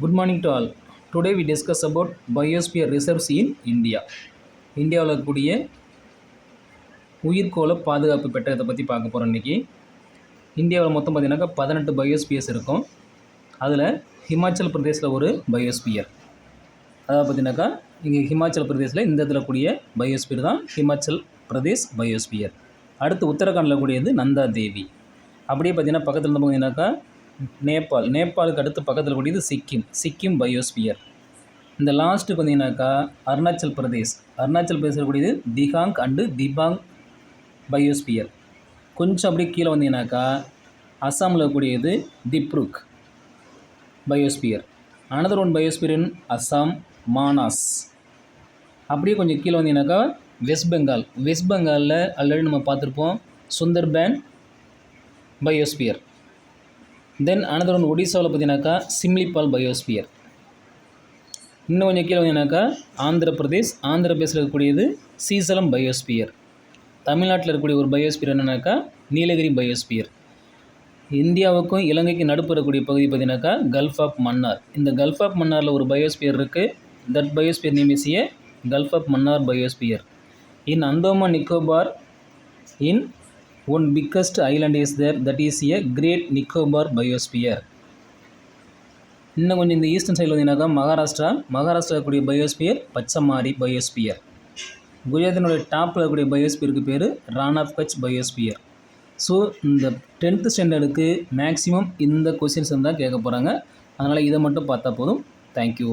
Good morning to all. Today we discuss about biosphere reserves in India. இந்தியாவில் இருக்கக்கூடிய உயிர்கோள பாதுகாப்பு பெட்டகத்தை பற்றி பார்க்க போகிறோம் இன்றைக்கி. இந்தியாவில் மொத்தம் பார்த்தீங்கன்னாக்கா 18 பயோஸ்பியர்ஸ் இருக்கும். அதில் ஹிமாச்சல் பிரதேசில் ஒரு பயோஸ்பியர். அதாவது பார்த்தீங்கன்னாக்கா இங்கே ஹிமாச்சல் பிரதேசில் இந்த இடத்துல கூடிய பயோஸ்பியர் தான் ஹிமாச்சல் பிரதேஷ் பயோஸ்பியர். அடுத்து உத்தரகாண்டில் கூடியது நந்தா தேவி. அப்படியே பார்த்தீங்கன்னா பக்கத்தில் இருந்து பார்த்தீங்கன்னாக்கா நேபாளுக்கு அடுத்து பக்கத்தில் கூடியது சிக்கிம் பயோஸ்பியர். இந்த லாஸ்ட்டு பார்த்தீங்கன்னாக்கா அருணாச்சல் பிரதேசில் கூடியது திகாங் அண்டு திபாங் பயோஸ்பியர். கொஞ்சம் அப்படியே கீழே வந்தீங்கன்னாக்கா அஸ்ஸாமில் கூடியது திப்ருக் பயோஸ்பியர். அனதர் ஒன் பயோஸ்பியர் இன் அஸ்ஸாம் மானாஸ். அப்படியே கொஞ்சம் கீழே வந்தீங்கன்னாக்கா வெஸ்ட் பெங்காலில் ஆல்ரெடி நம்ம பார்த்துருப்போம் Sundarban biosphere. Then another one ஒடிசாவில் பார்த்தீங்கன்னாக்கா சிம்லிபால் பயோஸ்பியர். இன்னும் கொஞ்சம் கீழே வந்தீங்கன்னாக்கா ஆந்திர பிரதேசில் இருக்கக்கூடியது சீசலம் பயோஸ்பியர். தமிழ்நாட்டில் இருக்கக்கூடிய ஒரு பயோஸ்பியர் என்னன்னாக்கா நீலகிரி பயோஸ்பியர். இந்தியாவுக்கும் இலங்கைக்கும் நடுப்பு இருக்கக்கூடிய பகுதி பார்த்தீங்கன்னாக்கா கல்ஃப் ஆஃப் மன்னார். இந்த கல்ஃப் ஆஃப் மன்னாரில் ஒரு பயோஸ்பியர் இருக்குது. That biosphere name is a gulf of Mannar biosphere. In Andaman Nicobar in one biggest island is there, that is a Great Nicobar biosphere. இன்னும் கொஞ்சம் இந்த ஈஸ்டர்ன் சைடில் வந்தீங்கன்னாக்கா மகாராஷ்டிரா கூடிய பயோஸ்பியர் பச்சமாரி பயோஸ்பியர். குஜராத்தினுடைய டாப்பில் இருக்கக்கூடிய பயோஸ்பியருக்கு பேர் Rann of Kutch biosphere. So இந்த 10th ஸ்டாண்டர்டுக்கு மேக்ஸிமம் இந்த கொஸ்டின்ஸ் தான் கேட்க போகிறாங்க. அதனால் இதை மட்டும் பார்த்தா போதும். தேங்க்யூ.